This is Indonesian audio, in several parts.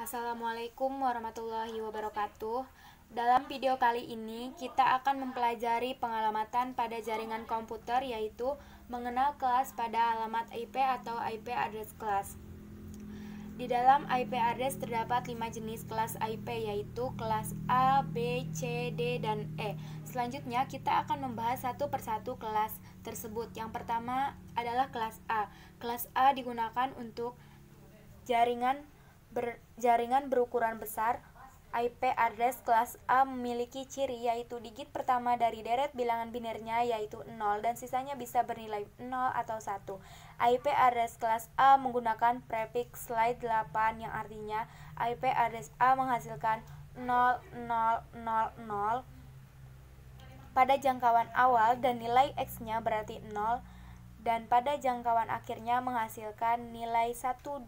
Assalamualaikum warahmatullahi wabarakatuh. Dalam video kali ini kita akan mempelajari pengalamatan pada jaringan komputer, yaitu mengenal kelas pada alamat IP atau IP address class. Di dalam IP address terdapat 5 jenis kelas IP, yaitu kelas A, B, C, D, dan E. Selanjutnya kita akan membahas satu persatu kelas tersebut. Yang pertama adalah kelas A. Kelas A digunakan untuk jaringan berukuran besar. IP address kelas A memiliki ciri, yaitu digit pertama dari deret bilangan binernya yaitu 0 dan sisanya bisa bernilai 0 atau 1. IP address kelas A menggunakan prefiks slide 8 yang artinya IP address A menghasilkan 0000 pada jangkauan awal dan nilai X-nya berarti 0, dan pada jangkauan akhirnya menghasilkan nilai 127,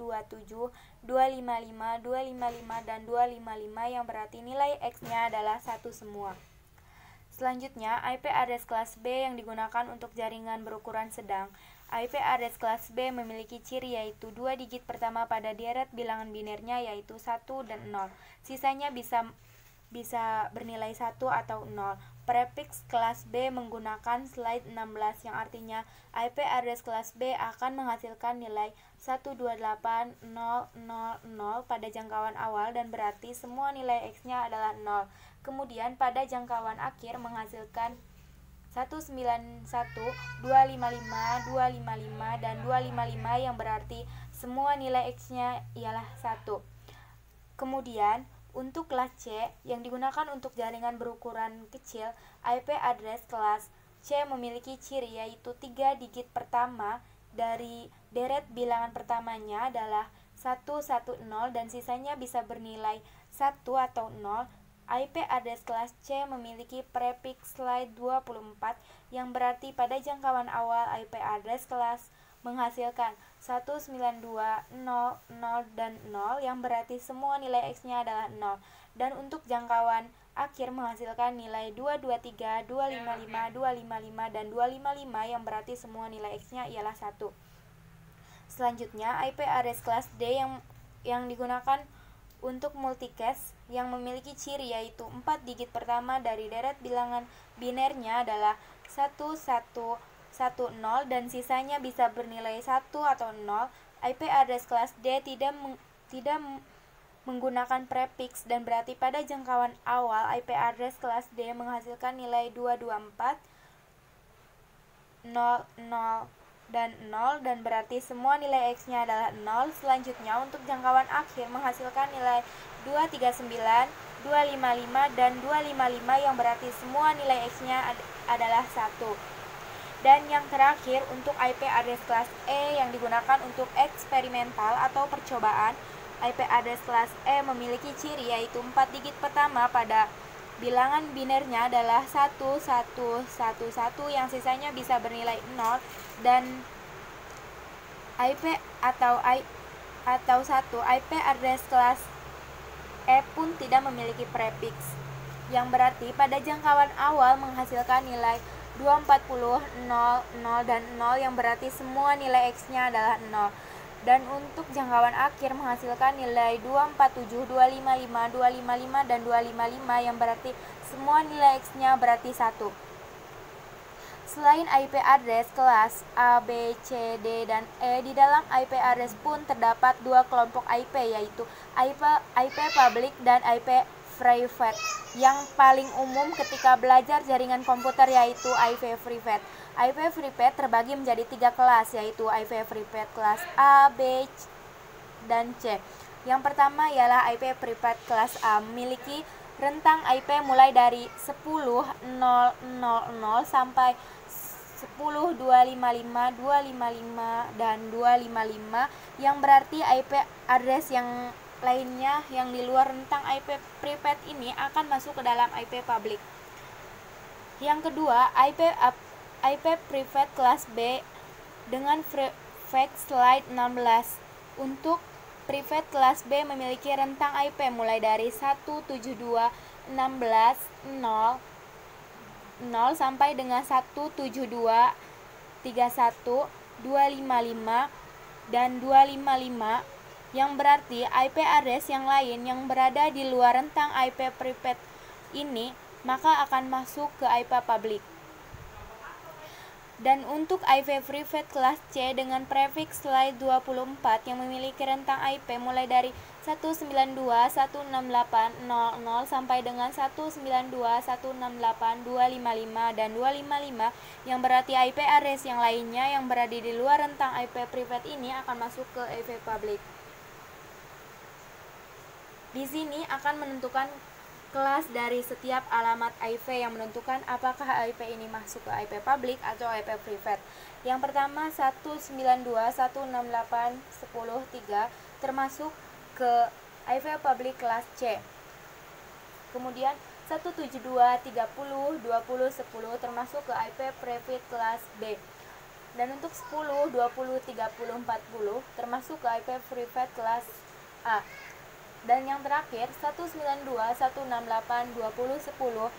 255, 255, dan 255 yang berarti nilai X-nya adalah 1 semua. Selanjutnya, IP address kelas B yang digunakan untuk jaringan berukuran sedang. IP address kelas B memiliki ciri, yaitu 2 digit pertama pada deret bilangan binernya yaitu 1 dan 0. Sisanya bisa bernilai 1 atau 0. Prefiks kelas B menggunakan slide 16 yang artinya IP address kelas B akan menghasilkan nilai 128000 pada jangkauan awal dan berarti semua nilai X-nya adalah 0. Kemudian pada jangkauan akhir menghasilkan 191, 255, 255, dan 255 yang berarti semua nilai X-nya ialah 1. Kemudian untuk kelas C yang digunakan untuk jaringan berukuran kecil, IP address kelas C memiliki ciri, yaitu 3 digit pertama dari deret bilangan pertamanya adalah 110 dan sisanya bisa bernilai 1 atau 0. IP address kelas C memiliki prefiks slide 24 yang berarti pada jangkauan awal IP address kelas menghasilkan 192, 0, dan 0 yang berarti semua nilai X-nya adalah 0. Dan untuk jangkauan akhir menghasilkan nilai 223, 255, 255, dan 255 yang berarti semua nilai X-nya ialah 1. Selanjutnya, IP address kelas D yang digunakan untuk multicast yang memiliki ciri, yaitu 4 digit pertama dari deret bilangan binernya adalah 1110 dan sisanya bisa bernilai 1 atau 0. IP address kelas D tidak menggunakan prefiks dan berarti pada jangkauan awal IP address kelas D menghasilkan nilai 224, 00, dan 0 dan berarti semua nilai X-nya adalah 0. Selanjutnya untuk jangkauan akhir menghasilkan nilai 239, 255, dan 255 yang berarti semua nilai X-nya adalah 1. Dan yang terakhir untuk IP address kelas E yang digunakan untuk eksperimental atau percobaan. IP address kelas E memiliki ciri, yaitu 4 digit pertama pada bilangan binernya adalah 1111 yang sisanya bisa bernilai 0, dan IP atau 1 IP address kelas E pun tidak memiliki prefiks, yang berarti pada jangkauan awal menghasilkan nilai 240, 00, dan 0 yang berarti semua nilai X-nya adalah 0. Dan untuk jangkauan akhir menghasilkan nilai 247, 255, 255, dan 255 yang berarti semua nilai X-nya berarti 1. Selain IP address kelas A, B, C, D, dan E, di dalam IP address pun terdapat 2 kelompok IP, yaitu IP public dan IP private. Yang paling umum ketika belajar jaringan komputer yaitu IP private. IP private terbagi menjadi 3 kelas, yaitu IP private kelas A, B, dan C. Yang pertama ialah IP private kelas A, memiliki rentang IP mulai dari 10.000 sampai 10.255, 255, dan 255 yang berarti IP address yang lainnya yang di luar rentang IP private ini akan masuk ke dalam IP public. Yang kedua, IP private kelas B dengan prefiks slide 16. Untuk private kelas B memiliki rentang IP mulai dari 172.16.0 sampai dengan 172.31.255 dan 255 yang berarti IP address yang lain yang berada di luar rentang IP private ini maka akan masuk ke IP public. Dan untuk IP private kelas C dengan prefix slide 24 yang memiliki rentang IP mulai dari 192.168.0.0 sampai dengan 192.168.255 dan 255 yang berarti IP address yang lainnya yang berada di luar rentang IP private ini akan masuk ke IP public. Di sini akan menentukan kelas dari setiap alamat IP yang menentukan apakah IP ini masuk ke IP public atau IP private. Yang pertama 192.168.10.3 termasuk ke IP public kelas C. Kemudian 172.30.20.10 termasuk ke IP private kelas B. Dan untuk 10, 20, 30, 40 termasuk ke IP private kelas A. Dan yang terakhir 192.168.20.10